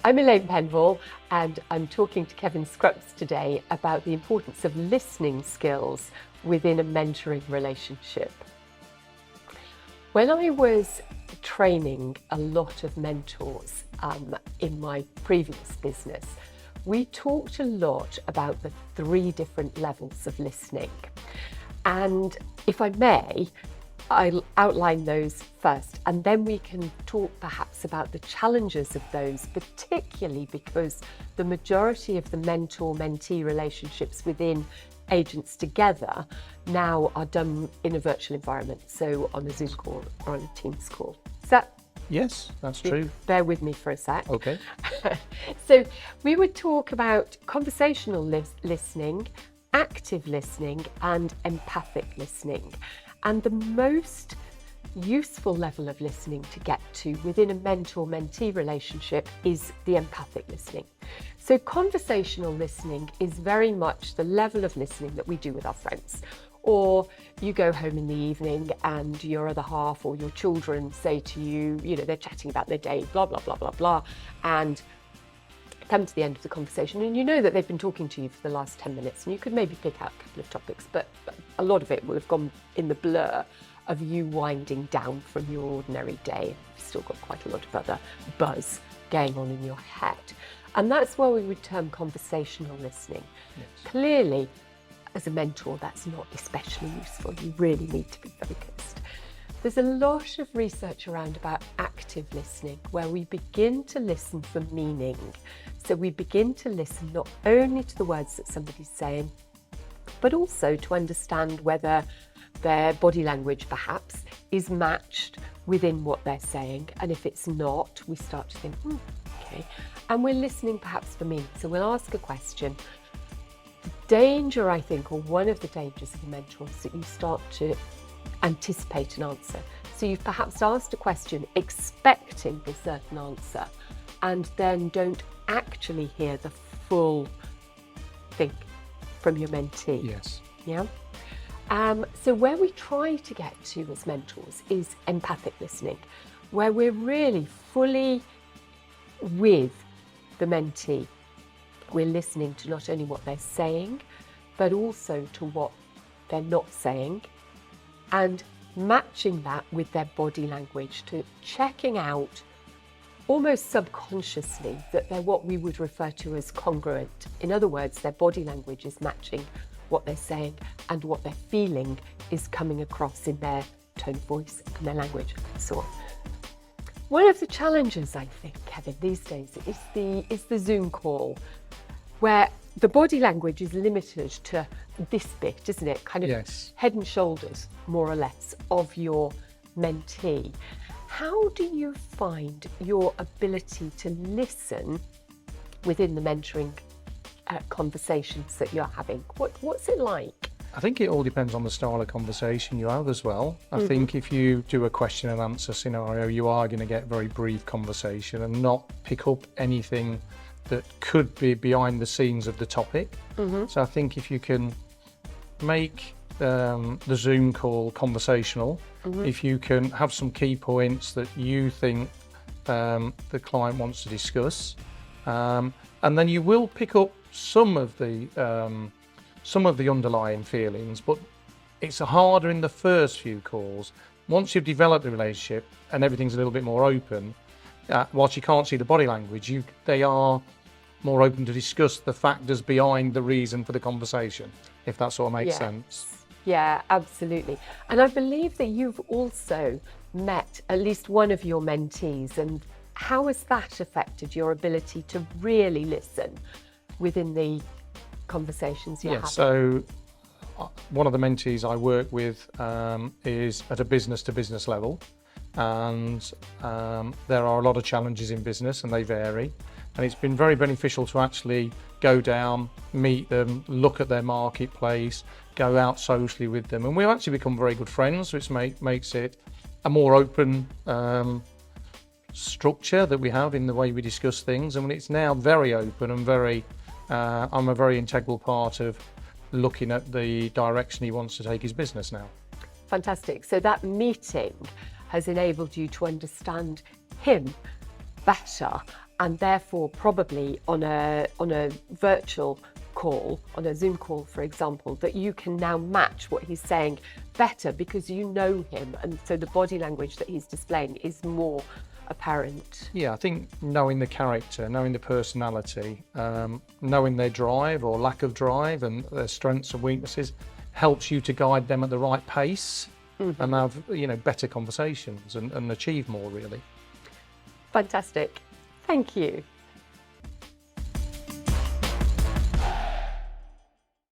I'm Elaine Penhall, and I'm talking to Kevin Scrupps today about the importance of listening skills within a mentoring relationship. When I was training a lot of mentors in my previous business, we talked a lot about the 3 different levels of listening. And if I may, I'll outline those first, and then we can talk perhaps about the challenges of those, particularly because the majority of the mentor-mentee relationships within Agents Together now are done in a virtual environment, so on a Zoom call or on a Teams call. Is that? Yes, that's true. Bear with me for a sec. Okay. So we would talk about conversational listening, active listening, and empathic listening. And the most useful level of listening to get to within a mentor-mentee relationship is the empathic listening. So conversational listening is very much the level of listening that we do with our friends. Or you go home in the evening and your other half or your children say to you, they're chatting about their day, blah, blah, blah, blah, blah, and come to the end of the conversation and you know that they've been talking to you for the last 10 minutes and you could maybe pick out a couple of topics, but a lot of it will have gone in the blur of you winding down from your ordinary day. You've still got quite a lot of other buzz going on in your head. And that's where we would term conversational listening. Yes. Clearly, as a mentor, that's not especially useful. You really need to be focused. There's a lot of research around about active listening, where we begin to listen for meaning. So we begin to listen not only to the words that somebody's saying, but also to understand whether their body language perhaps is matched within what they're saying. And if it's not, we start to think, okay. And we're listening perhaps for meaning. So we'll ask a question. The danger, I think, or one of the dangers of a mentor is that you start to anticipate an answer. So you've perhaps asked a question expecting a certain answer and then don't actually hear the full thing from your mentee. Yes. Yeah. So where we try to get to as mentors is empathic listening, where we're really fully with the mentee. We're listening to not only what they're saying, but also to what they're not saying, and matching that with their body language, to checking out almost subconsciously that they're what we would refer to as congruent. In other words, their body language is matching what they're saying and what they're feeling is coming across in their tone of voice and their language and so on. One of the challenges, I think, Kevin, these days is the Zoom call, where the body language is limited to this bit, isn't it? Kind of Yes. Head and shoulders, more or less, of your mentee. How do you find your ability to listen within the mentoring conversations that you're having? What's it like? I think it all depends on the style of conversation you have as well. I think if you do a question and answer scenario, you are going to get very brief conversation and not pick up anything that could be behind the scenes of the topic. So I think if you can make the Zoom call conversational, if you can have some key points that you think the client wants to discuss, and then you will pick up some of the underlying feelings, but it's harder in the first few calls. Once you've developed the relationship and everything's a little bit more open, whilst you can't see the body language, they are more open to discuss the factors behind the reason for the conversation, if that sort of makes sense. Yeah, absolutely. And I believe that you've also met at least one of your mentees, and how has that affected your ability to really listen within the conversations you have? So one of the mentees I work with is at a business-to-business level, and there are a lot of challenges in business and they vary. And it's been very beneficial to actually go down, meet them, look at their marketplace, go out socially with them. And we've actually become very good friends, which makes it a more open structure that we have in the way we discuss things. And it's now very open and I'm a very integral part of looking at the direction he wants to take his business now. Fantastic. So that meeting has enabled you to understand him better and therefore probably on a virtual call, on a Zoom call, for example, that you can now match what he's saying better because you know him, and so the body language that he's displaying is more apparent. Yeah, I think knowing the character, knowing the personality, knowing their drive or lack of drive and their strengths and weaknesses helps you to guide them at the right pace and have, you know, better conversations and achieve more, really. Fantastic. Thank you.